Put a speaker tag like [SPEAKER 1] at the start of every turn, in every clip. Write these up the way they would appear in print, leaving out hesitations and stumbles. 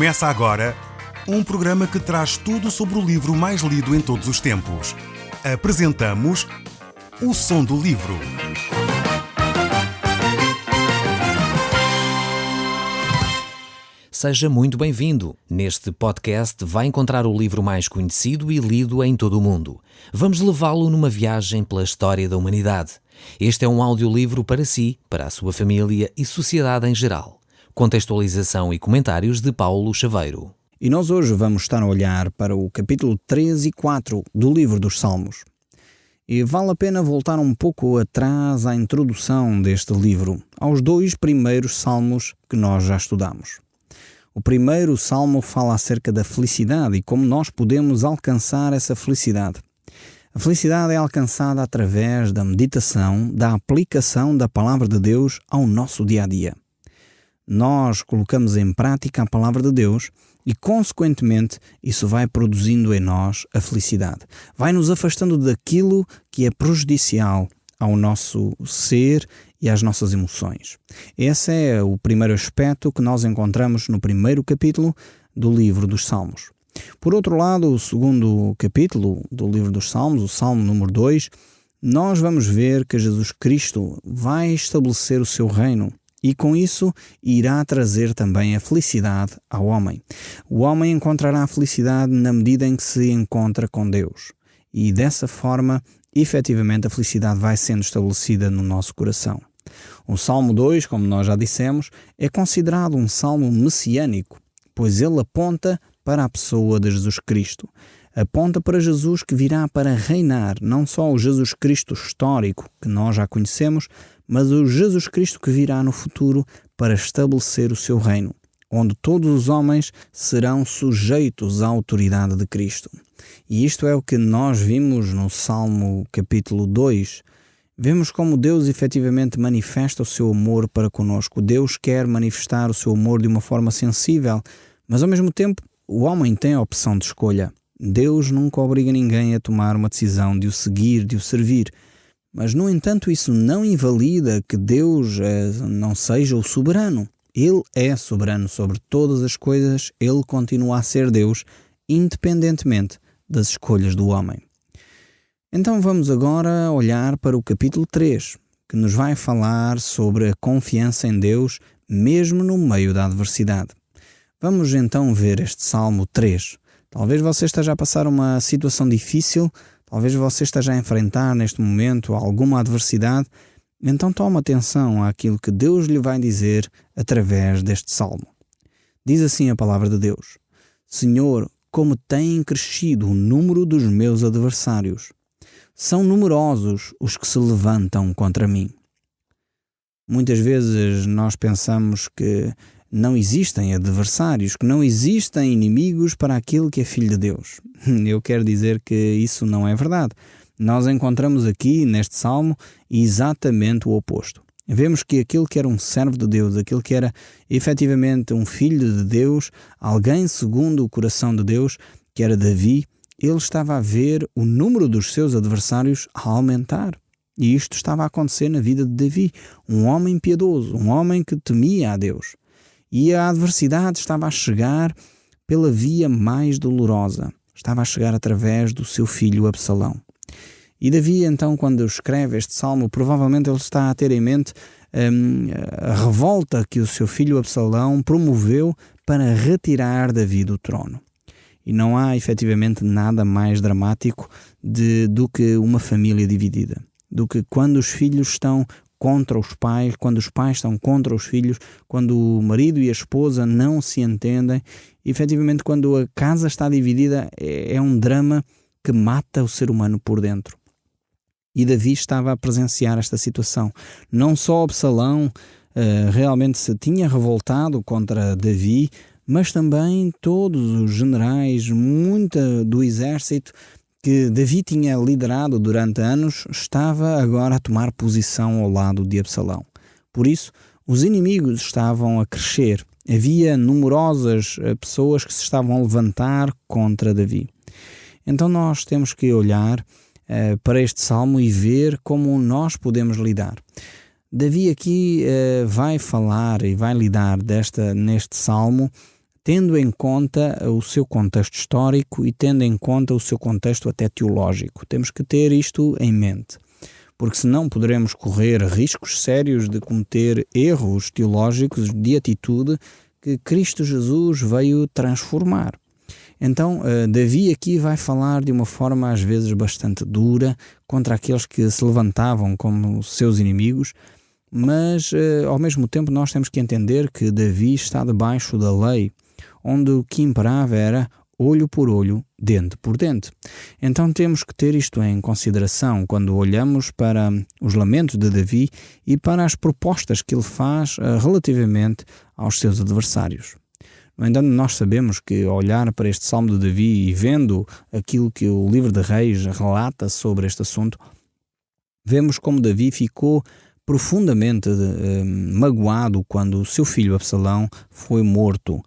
[SPEAKER 1] Começa agora um programa que traz tudo sobre o livro mais lido em todos os tempos. Apresentamos O Som do Livro.
[SPEAKER 2] Seja muito bem-vindo. Neste podcast vai encontrar o livro mais conhecido e lido em todo o mundo. Vamos levá-lo numa viagem pela história da humanidade. Este é um audiolivro para si, para a sua família e sociedade em geral. Contextualização e comentários de Paulo Chaveiro.
[SPEAKER 3] E nós hoje vamos estar a olhar para o capítulo 3 e 4 do livro dos Salmos. E vale a pena voltar um pouco atrás à introdução deste livro, aos 2 primeiros salmos que nós já estudamos. O primeiro salmo fala acerca da felicidade e como nós podemos alcançar essa felicidade. A felicidade é alcançada através da meditação, da aplicação da palavra de Deus ao nosso dia-a-dia. Nós colocamos em prática a palavra de Deus e, consequentemente, isso vai produzindo em nós a felicidade. Vai nos afastando daquilo que é prejudicial ao nosso ser e às nossas emoções. Esse é o primeiro aspecto que nós encontramos no primeiro capítulo do livro dos Salmos. Por outro lado, o segundo capítulo do livro dos Salmos, o Salmo número 2, nós vamos ver que Jesus Cristo vai estabelecer o seu reino e com isso irá trazer também a felicidade ao homem. O homem encontrará a felicidade na medida em que se encontra com Deus. E dessa forma, efetivamente, a felicidade vai sendo estabelecida no nosso coração. O Salmo 2, como nós já dissemos, é considerado um salmo messiânico, pois ele aponta para a pessoa de Jesus Cristo. Aponta para Jesus que virá para reinar, não só o Jesus Cristo histórico, que nós já conhecemos, mas o Jesus Cristo que virá no futuro para estabelecer o seu reino, onde todos os homens serão sujeitos à autoridade de Cristo. E isto é o que nós vimos no Salmo capítulo 2. Vemos como Deus efetivamente manifesta o seu amor para conosco. Deus quer manifestar o seu amor de uma forma sensível, mas ao mesmo tempo o homem tem a opção de escolha. Deus nunca obriga ninguém a tomar uma decisão de o seguir, de o servir. Mas, no entanto, isso não invalida que Deus não seja o soberano. Ele é soberano sobre todas as coisas, ele continua a ser Deus, independentemente das escolhas do homem. Então vamos agora olhar para o capítulo 3, que nos vai falar sobre a confiança em Deus, mesmo no meio da adversidade. Vamos então ver este Salmo 3. Talvez você esteja a passar uma situação difícil, talvez você esteja a enfrentar neste momento alguma adversidade, então tome atenção àquilo que Deus lhe vai dizer através deste Salmo. Diz assim a palavra de Deus: Senhor, como tem crescido o número dos meus adversários. São numerosos os que se levantam contra mim. Muitas vezes nós pensamos que não existem adversários, que não existem inimigos para aquele que é filho de Deus. Eu quero dizer que isso não é verdade. Nós encontramos aqui, neste Salmo, exatamente o oposto. Vemos que aquele que era um servo de Deus, aquele que era efetivamente um filho de Deus, alguém segundo o coração de Deus, que era Davi, ele estava a ver o número dos seus adversários a aumentar. E isto estava a acontecer na vida de Davi, um homem piedoso, um homem que temia a Deus. E a adversidade estava a chegar pela via mais dolorosa. Estava a chegar através do seu filho Absalão. E Davi, então, quando escreve este salmo, provavelmente ele está a ter em mente a revolta que o seu filho Absalão promoveu para retirar Davi do trono. E não há, efetivamente, nada mais dramático do que uma família dividida. Do que quando os filhos estão contra os pais, quando os pais estão contra os filhos, quando o marido e a esposa não se entendem. Efetivamente, quando a casa está dividida, é um drama que mata o ser humano por dentro. E Davi estava a presenciar esta situação. Não só Absalão realmente se tinha revoltado contra Davi, mas também todos os generais, muita do exército que Davi tinha liderado durante anos, estava agora a tomar posição ao lado de Absalão. Por isso, os inimigos estavam a crescer. Havia numerosas pessoas que se estavam a levantar contra Davi. Então nós temos que olhar para este salmo e ver como nós podemos lidar. Davi aqui vai falar e vai lidar neste salmo tendo em conta o seu contexto histórico e tendo em conta o seu contexto até teológico. Temos que ter isto em mente, porque senão poderemos correr riscos sérios de cometer erros teológicos de atitude que Cristo Jesus veio transformar. Então, Davi aqui vai falar de uma forma às vezes bastante dura contra aqueles que se levantavam como seus inimigos, mas ao mesmo tempo nós temos que entender que Davi está debaixo da lei, onde o que imperava era olho por olho, dente por dente. Então temos que ter isto em consideração quando olhamos para os lamentos de Davi e para as propostas que ele faz relativamente aos seus adversários. No entanto, nós sabemos que ao olhar para este Salmo de Davi e vendo aquilo que o livro de Reis relata sobre este assunto, vemos como Davi ficou profundamente magoado quando o seu filho Absalão foi morto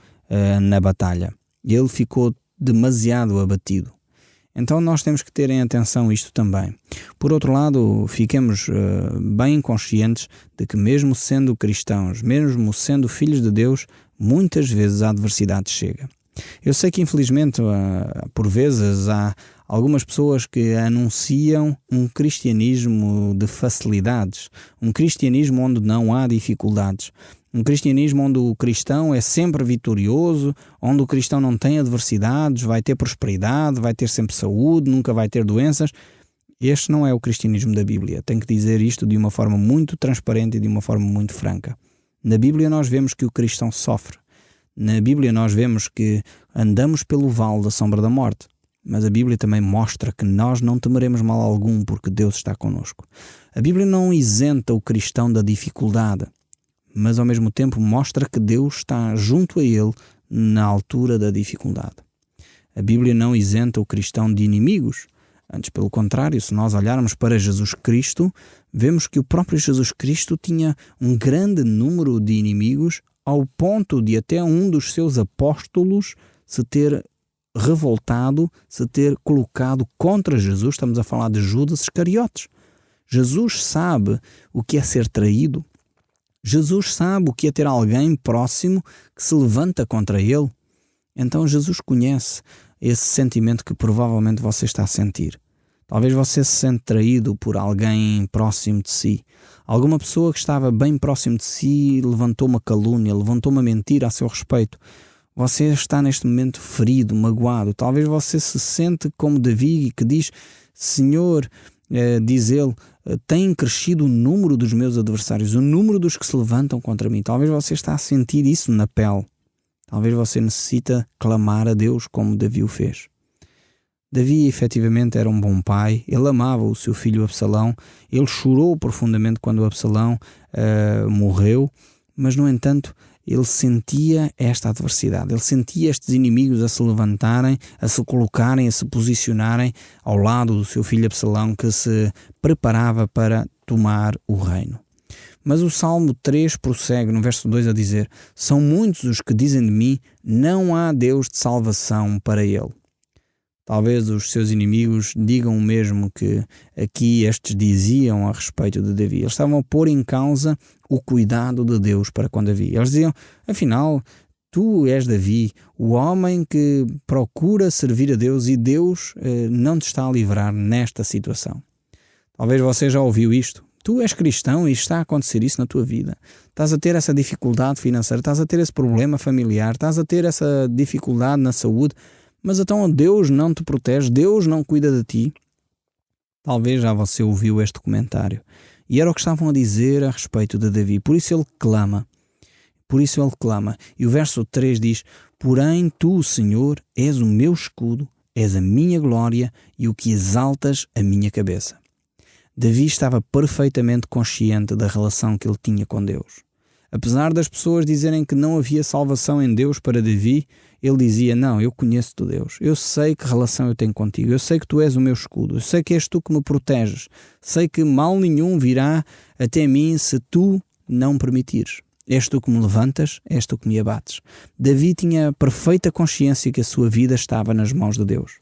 [SPEAKER 3] na batalha. Ele ficou demasiado abatido. Então nós temos que ter em atenção isto também. Por outro lado, fiquemos bem conscientes de que mesmo sendo cristãos, mesmo sendo filhos de Deus, muitas vezes a adversidade chega. Eu sei que infelizmente por vezes há algumas pessoas que anunciam um cristianismo de facilidades, um cristianismo onde não há dificuldades, um cristianismo onde o cristão é sempre vitorioso, onde o cristão não tem adversidades, vai ter prosperidade, vai ter sempre saúde, nunca vai ter doenças. Este não é o cristianismo da Bíblia. Tenho que dizer isto de uma forma muito transparente e de uma forma muito franca. Na Bíblia nós vemos que o cristão sofre. Na Bíblia nós vemos que andamos pelo vale da sombra da morte. Mas a Bíblia também mostra que nós não temeremos mal algum porque Deus está connosco. A Bíblia não isenta o cristão da dificuldade, mas ao mesmo tempo mostra que Deus está junto a ele na altura da dificuldade. A Bíblia não isenta o cristão de inimigos. Antes, pelo contrário, se nós olharmos para Jesus Cristo, vemos que o próprio Jesus Cristo tinha um grande número de inimigos, ao ponto de até um dos seus apóstolos se ter revoltado, se ter colocado contra Jesus. Estamos a falar de Judas Iscariotes. Jesus sabe o que é ser traído. Jesus sabe o que é ter alguém próximo que se levanta contra ele. Então Jesus conhece esse sentimento que provavelmente você está a sentir. Talvez você se sente traído por alguém próximo de si. Alguma pessoa que estava bem próximo de si levantou uma calúnia, levantou uma mentira a seu respeito. Você está neste momento ferido, magoado. Talvez você se sente como Davi, que diz: Senhor, diz ele, tem crescido o número dos meus adversários, o número dos que se levantam contra mim. Talvez você está a sentir isso na pele. Talvez você necessita clamar a Deus como Davi o fez. Davi efetivamente era um bom pai, ele amava o seu filho Absalão, ele chorou profundamente quando Absalão morreu, mas no entanto ele sentia esta adversidade, ele sentia estes inimigos a se levantarem, a se colocarem, a se posicionarem ao lado do seu filho Absalão, que se preparava para tomar o reino. Mas o Salmo 3 prossegue no verso 2 a dizer: são muitos os que dizem de mim, não há Deus de salvação para ele. Talvez os seus inimigos digam o mesmo que aqui estes diziam a respeito de Davi. Eles estavam a pôr em causa o cuidado de Deus para com Davi. Eles diziam: afinal, tu és Davi, o homem que procura servir a Deus, e Deus não te está a livrar nesta situação. Talvez você já ouviu isto. Tu és cristão e está a acontecer isso na tua vida. Estás a ter essa dificuldade financeira, estás a ter esse problema familiar, estás a ter essa dificuldade na saúde, mas então Deus não te protege, Deus não cuida de ti. Talvez já você ouviu este comentário. E era o que estavam a dizer a respeito de Davi. Por isso ele clama. E o verso 3 diz: porém tu, Senhor, és o meu escudo, és a minha glória e o que exaltas a minha cabeça. Davi estava perfeitamente consciente da relação que ele tinha com Deus. Apesar das pessoas dizerem que não havia salvação em Deus para Davi, ele dizia: não, eu conheço-te, Deus. Eu sei que relação eu tenho contigo. Eu sei que tu és o meu escudo. Eu sei que és tu que me proteges. Sei que mal nenhum virá até mim se tu não permitires. És tu que me levantas, és tu que me abates. Davi tinha perfeita consciência que a sua vida estava nas mãos de Deus.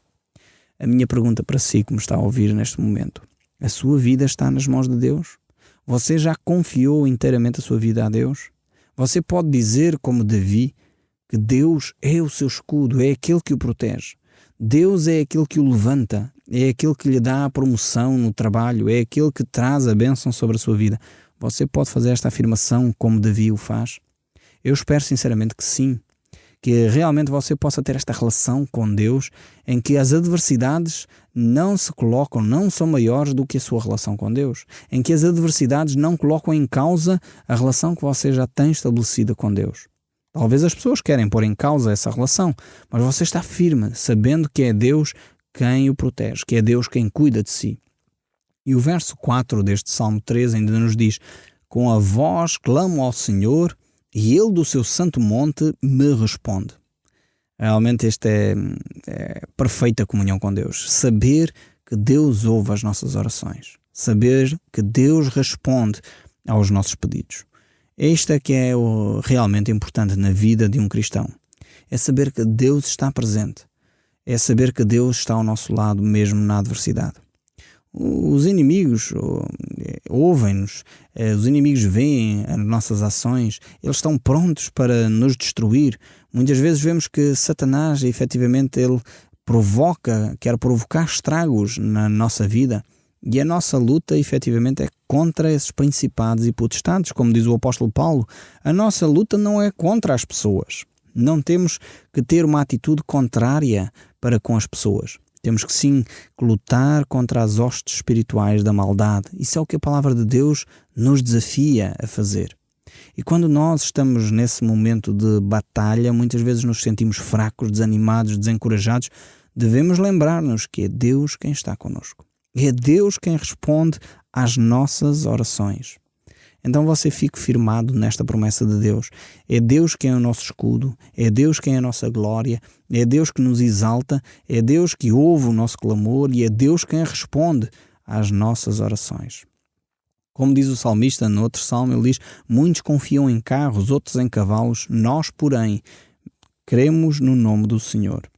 [SPEAKER 3] A minha pergunta para si, que me está a ouvir neste momento: a sua vida está nas mãos de Deus? Você já confiou inteiramente a sua vida a Deus? Você pode dizer como Davi: que Deus é o seu escudo, é aquele que o protege. Deus é aquele que o levanta, é aquele que lhe dá a promoção no trabalho, é aquele que traz a bênção sobre a sua vida. Você pode fazer esta afirmação como Davi o faz? Eu espero sinceramente que sim, que realmente você possa ter esta relação com Deus em que as adversidades não se colocam, não são maiores do que a sua relação com Deus, em que as adversidades não colocam em causa a relação que você já tem estabelecida com Deus. Talvez as pessoas querem pôr em causa essa relação, mas você está firme, sabendo que é Deus quem o protege, que é Deus quem cuida de si. E o verso 4 deste Salmo 3 ainda nos diz: com a voz clamo ao Senhor e Ele do seu santo monte me responde. Realmente esta é perfeita comunhão com Deus. Saber que Deus ouve as nossas orações. Saber que Deus responde aos nossos pedidos. Isto é que é o realmente importante na vida de um cristão. É saber que Deus está presente. É saber que Deus está ao nosso lado mesmo na adversidade. Os inimigos ouvem-nos, os inimigos veem as nossas ações, eles estão prontos para nos destruir. Muitas vezes vemos que Satanás, efetivamente, ele quer provocar estragos na nossa vida. E a nossa luta, efetivamente, é contra esses principados e potestades, como diz o apóstolo Paulo. A nossa luta não é contra as pessoas. Não temos que ter uma atitude contrária para com as pessoas. Temos que sim lutar contra as hostes espirituais da maldade. Isso é o que a palavra de Deus nos desafia a fazer. E quando nós estamos nesse momento de batalha, muitas vezes nos sentimos fracos, desanimados, desencorajados. Devemos lembrar-nos que é Deus quem está connosco. É Deus quem responde às nossas orações. Então você fique firmado nesta promessa de Deus. É Deus quem é o nosso escudo, é Deus quem é a nossa glória, é Deus que nos exalta, é Deus que ouve o nosso clamor e é Deus quem responde às nossas orações. Como diz o salmista no outro salmo, ele diz: muitos confiam em carros, outros em cavalos, nós, porém, cremos no nome do Senhor.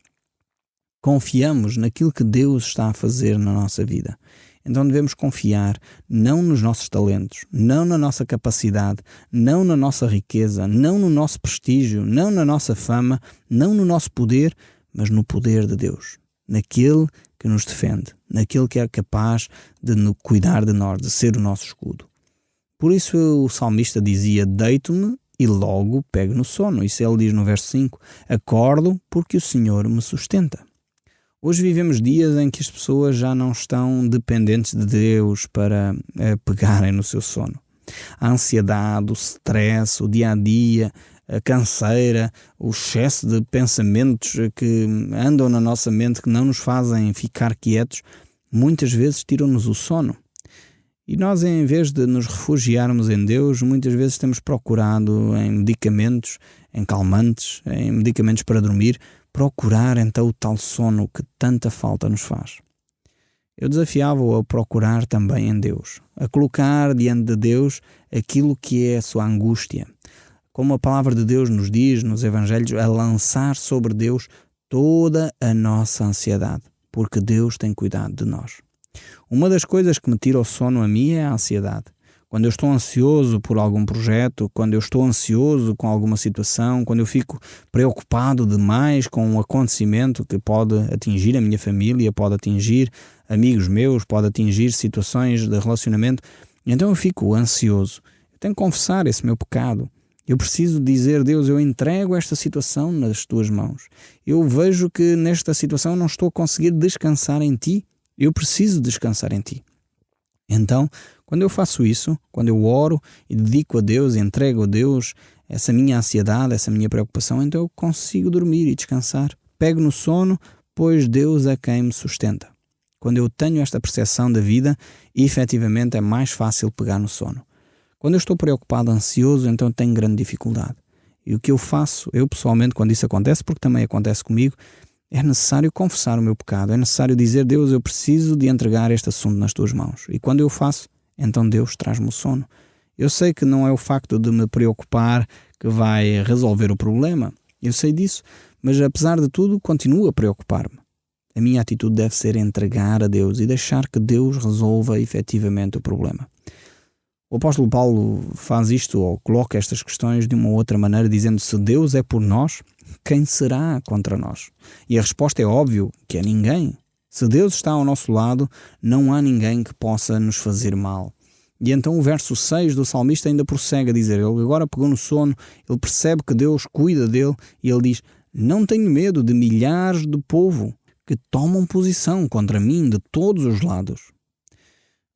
[SPEAKER 3] Confiamos naquilo que Deus está a fazer na nossa vida. Então devemos confiar não nos nossos talentos, não na nossa capacidade, não na nossa riqueza, não no nosso prestígio, não na nossa fama, não no nosso poder, mas no poder de Deus, naquele que nos defende, naquele que é capaz de cuidar de nós, de ser o nosso escudo. Por isso o salmista dizia: deito-me e logo pego no sono. Isso ele diz no verso 5: acordo porque o Senhor me sustenta. Hoje vivemos dias em que as pessoas já não estão dependentes de Deus para pegarem no seu sono. A ansiedade, o stress, o dia-a-dia, a canseira, o excesso de pensamentos que andam na nossa mente, que não nos fazem ficar quietos, muitas vezes tiram-nos o sono. E nós, em vez de nos refugiarmos em Deus, muitas vezes temos procurado em medicamentos, em calmantes, em medicamentos para dormir, procurar então o tal sono que tanta falta nos faz. Eu desafiava-o a procurar também em Deus, a colocar diante de Deus aquilo que é a sua angústia. Como a palavra de Deus nos diz nos Evangelhos, a lançar sobre Deus toda a nossa ansiedade, porque Deus tem cuidado de nós. Uma das coisas que me tira o sono a mim é a ansiedade. Quando eu estou ansioso por algum projeto, quando eu estou ansioso com alguma situação, quando eu fico preocupado demais com um acontecimento que pode atingir a minha família, pode atingir amigos meus, pode atingir situações de relacionamento, então eu fico ansioso. Eu tenho que confessar esse meu pecado. Eu preciso dizer: Deus, eu entrego esta situação nas tuas mãos. Eu vejo que nesta situação não estou a conseguir descansar em ti. Eu preciso descansar em ti. Então, quando eu faço isso, quando eu oro e dedico a Deus e entrego a Deus essa minha ansiedade, essa minha preocupação, então eu consigo dormir e descansar. Pego no sono, pois Deus é quem me sustenta. Quando eu tenho esta percepção da vida, efetivamente é mais fácil pegar no sono. Quando eu estou preocupado, ansioso, então tenho grande dificuldade. E o que eu faço, eu pessoalmente, quando isso acontece, porque também acontece comigo, é necessário confessar o meu pecado, é necessário dizer: Deus, eu preciso de entregar este assunto nas tuas mãos. E quando eu faço, então Deus traz-me o sono. Eu sei que não é o facto de me preocupar que vai resolver o problema, eu sei disso, mas apesar de tudo, continuo a preocupar-me. A minha atitude deve ser entregar a Deus e deixar que Deus resolva efetivamente o problema. O apóstolo Paulo faz isto, ou coloca estas questões de uma outra maneira, dizendo: se Deus é por nós, quem será contra nós? E a resposta é óbvio, que é ninguém. Se Deus está ao nosso lado, não há ninguém que possa nos fazer mal. E então o verso 6 do salmista ainda prossegue a dizer: ele agora pegou no sono, ele percebe que Deus cuida dele e ele diz: não tenho medo de milhares de povo que tomam posição contra mim de todos os lados.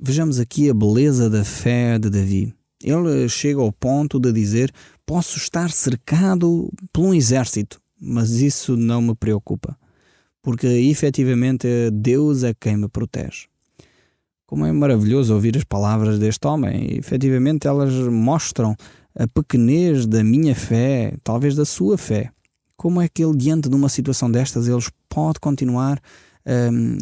[SPEAKER 3] Vejamos aqui a beleza da fé de Davi. Ele chega ao ponto de dizer: posso estar cercado por um exército, mas isso não me preocupa, porque efetivamente Deus é quem me protege. Como é maravilhoso ouvir as palavras deste homem. E, efetivamente elas mostram a pequenez da minha fé, talvez da sua fé. Como é que ele, diante de uma situação destas, ele pode continuar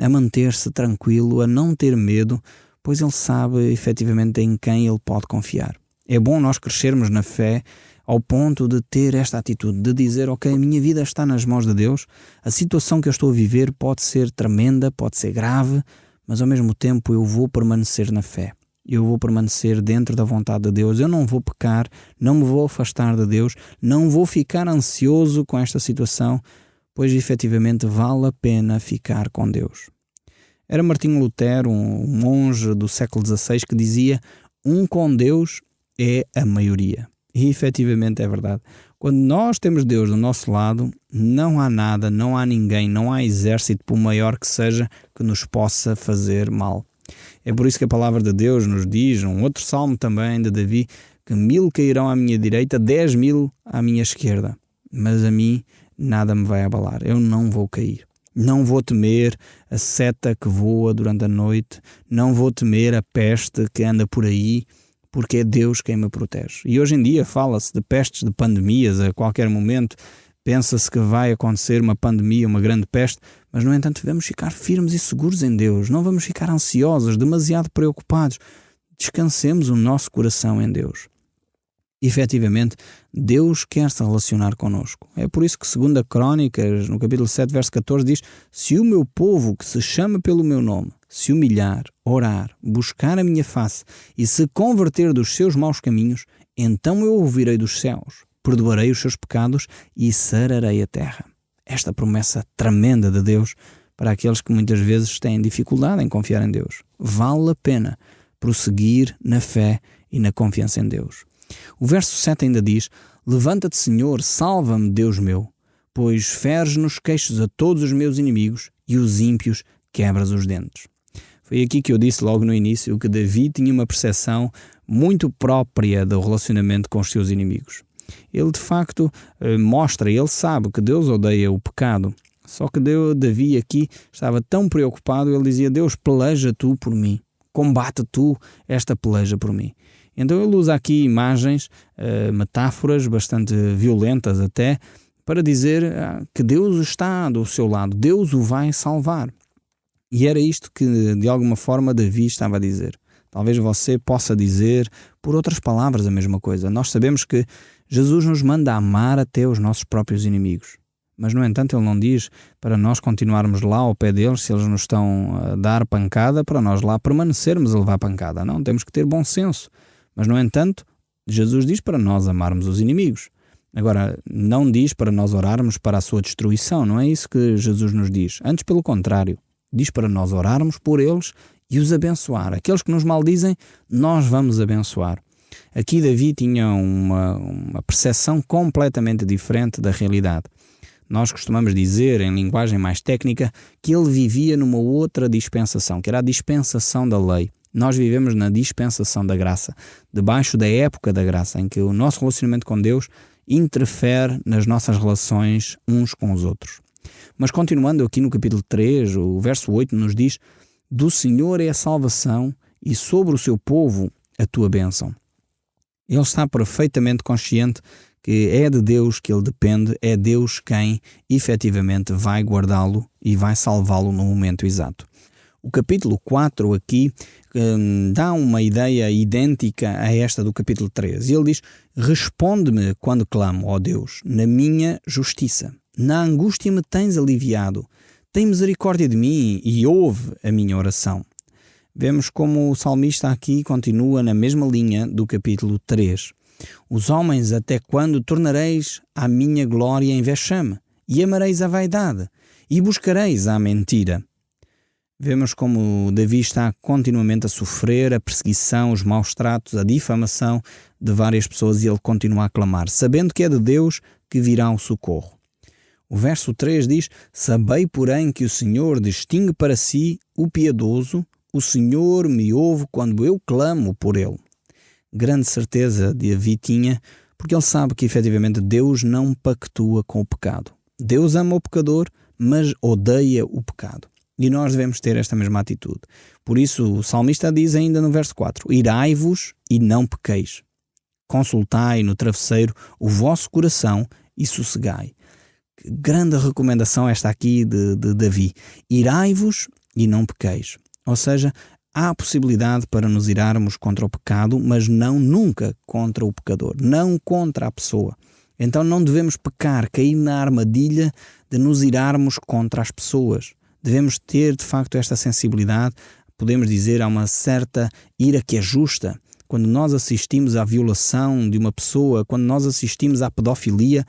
[SPEAKER 3] a manter-se tranquilo, a não ter medo, pois ele sabe efetivamente em quem ele pode confiar. É bom nós crescermos na fé ao ponto de ter esta atitude, de dizer: ok, a minha vida está nas mãos de Deus, a situação que eu estou a viver pode ser tremenda, pode ser grave, mas ao mesmo tempo eu vou permanecer na fé. Eu vou permanecer dentro da vontade de Deus, eu não vou pecar, não me vou afastar de Deus, não vou ficar ansioso com esta situação, pois efetivamente vale a pena ficar com Deus. Era Martinho Lutero, um monge do século XVI, que dizia: um com Deus é a maioria. E efetivamente é verdade. Quando nós temos Deus do nosso lado, não há nada, não há ninguém, não há exército, por maior que seja, que nos possa fazer mal. É por isso que a palavra de Deus nos diz, um outro salmo também de Davi, que 1000 cairão à minha direita, 10.000 à minha esquerda, mas a mim nada me vai abalar, eu não vou cair. Não vou temer a seta que voa durante a noite, não vou temer a peste que anda por aí, porque é Deus quem me protege. E hoje em dia fala-se de pestes, de pandemias, a qualquer momento pensa-se que vai acontecer uma pandemia, uma grande peste, mas no entanto devemos ficar firmes e seguros em Deus, não vamos ficar ansiosos, demasiado preocupados. Descansemos o nosso coração em Deus. Efetivamente, Deus quer se relacionar connosco. É por isso que 2 Crônicas, no capítulo 7, verso 14, diz: se o meu povo, que se chama pelo meu nome, se humilhar, orar, buscar a minha face e se converter dos seus maus caminhos, então eu ouvirei dos céus, perdoarei os seus pecados e sararei a terra. Esta promessa tremenda de Deus para aqueles que muitas vezes têm dificuldade em confiar em Deus. Vale a pena prosseguir na fé e na confiança em Deus. O verso 7 ainda diz: levanta-te, Senhor, salva-me, Deus meu, pois feres nos queixos a todos os meus inimigos e os ímpios quebras os dentes. Foi aqui que eu disse logo no início que Davi tinha uma percepção muito própria do relacionamento com os seus inimigos. Ele de facto mostra, ele sabe que Deus odeia o pecado, só que Davi aqui estava tão preocupado, ele dizia: Deus, peleja tu por mim, combate tu esta peleja por mim. Então ele usa aqui imagens, metáforas bastante violentas até, para dizer que Deus está do seu lado, Deus o vai salvar. E era isto que de alguma forma Davi estava a dizer. Talvez você possa dizer por outras palavras a mesma coisa. Nós sabemos que Jesus nos manda amar até os nossos próprios inimigos. Mas, no entanto, ele não diz para nós continuarmos lá ao pé deles, se eles nos estão a dar pancada, para nós lá permanecermos a levar pancada. Não, temos que ter bom senso. Mas, no entanto, Jesus diz para nós amarmos os inimigos. Agora, não diz para nós orarmos para a sua destruição. Não é isso que Jesus nos diz. Antes, pelo contrário, diz para nós orarmos por eles e os abençoar. Aqueles que nos maldizem, nós vamos abençoar. Aqui Davi tinha uma percepção completamente diferente da realidade. Nós costumamos dizer, em linguagem mais técnica, que ele vivia numa outra dispensação, que era a dispensação da lei. Nós vivemos na dispensação da graça, debaixo da época da graça, em que o nosso relacionamento com Deus interfere nas nossas relações uns com os outros. Mas continuando aqui no capítulo 3, o verso 8 nos diz: do Senhor é a salvação e sobre o seu povo a tua bênção. Ele está perfeitamente consciente que é de Deus que ele depende, é Deus quem efetivamente vai guardá-lo e vai salvá-lo no momento exato. O capítulo 4 aqui dá uma ideia idêntica a esta do capítulo 3. Ele diz: responde-me quando clamo, ó Deus, na minha justiça. Na angústia me tens aliviado. Tem misericórdia de mim e ouve a minha oração. Vemos como o salmista aqui continua na mesma linha do capítulo 3. Os homens, até quando tornareis a minha glória em vexame, e amareis a vaidade, e buscareis a mentira. Vemos como Davi está continuamente a sofrer a perseguição, os maus tratos, a difamação de várias pessoas, e ele continua a clamar, sabendo que é de Deus que virá o socorro. O verso 3 diz: sabei, porém, que o Senhor distingue para si o piedoso, o Senhor me ouve quando eu clamo por ele. Grande certeza Davi tinha, porque ele sabe que efetivamente Deus não pactua com o pecado. Deus ama o pecador, mas odeia o pecado. E nós devemos ter esta mesma atitude. Por isso o salmista diz ainda no verso 4: irai-vos e não pequeis. Consultai no travesseiro o vosso coração e sossegai. Que grande recomendação esta aqui de Davi. Irai-vos e não pequeis. Ou seja, há a possibilidade para nos irarmos contra o pecado, mas não nunca contra o pecador, não contra a pessoa. Então não devemos pecar, cair na armadilha de nos irarmos contra as pessoas. Devemos ter, de facto, esta sensibilidade. Podemos dizer, há uma certa ira que é justa. Quando nós assistimos à violação de uma pessoa, quando nós assistimos à pedofilia,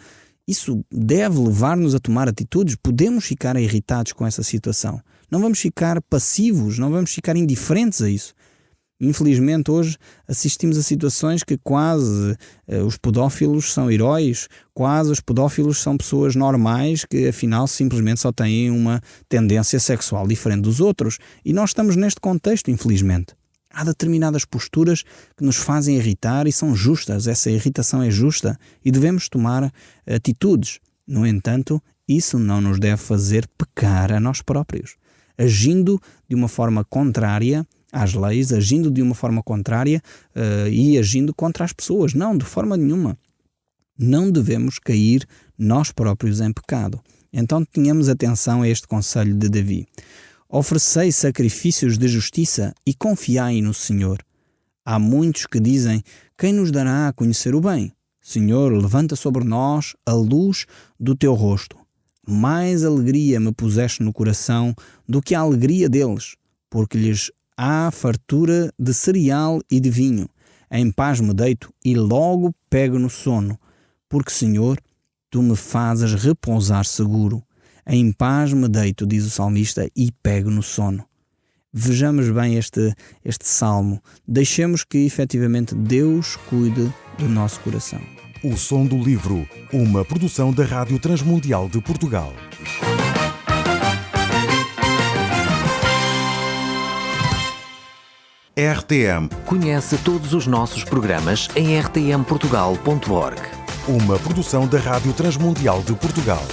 [SPEAKER 3] isso deve levar-nos a tomar atitudes. Podemos ficar irritados com essa situação. Não vamos ficar passivos, não vamos ficar indiferentes a isso. Infelizmente, hoje assistimos a situações que quase os pedófilos são heróis, quase os pedófilos são pessoas normais que, afinal, simplesmente só têm uma tendência sexual diferente dos outros. E nós estamos neste contexto, infelizmente. Há determinadas posturas que nos fazem irritar e são justas. Essa irritação é justa e devemos tomar atitudes. No entanto, isso não nos deve fazer pecar a nós próprios. Agindo de uma forma contrária às leis, agindo de uma forma contrária e agindo contra as pessoas. Não, de forma nenhuma. Não devemos cair nós próprios em pecado. Então tenhamos atenção a este conselho de Davi. Oferecei sacrifícios de justiça e confiai no Senhor. Há muitos que dizem: quem nos dará a conhecer o bem? Senhor, levanta sobre nós a luz do teu rosto. Mais alegria me puseste no coração do que a alegria deles, porque lhes há fartura de cereal e de vinho. Em paz me deito e logo pego no sono, porque, Senhor, tu me fazes repousar seguro. Em paz me deito, diz o salmista, e pego no sono. Vejamos bem este salmo. Deixemos que, efetivamente, Deus cuide do nosso coração.
[SPEAKER 1] O Som do Livro, uma produção da Rádio Transmundial de Portugal. RTM.
[SPEAKER 2] Conhece todos os nossos programas em rtmportugal.org.
[SPEAKER 1] Uma produção da Rádio Transmundial de Portugal.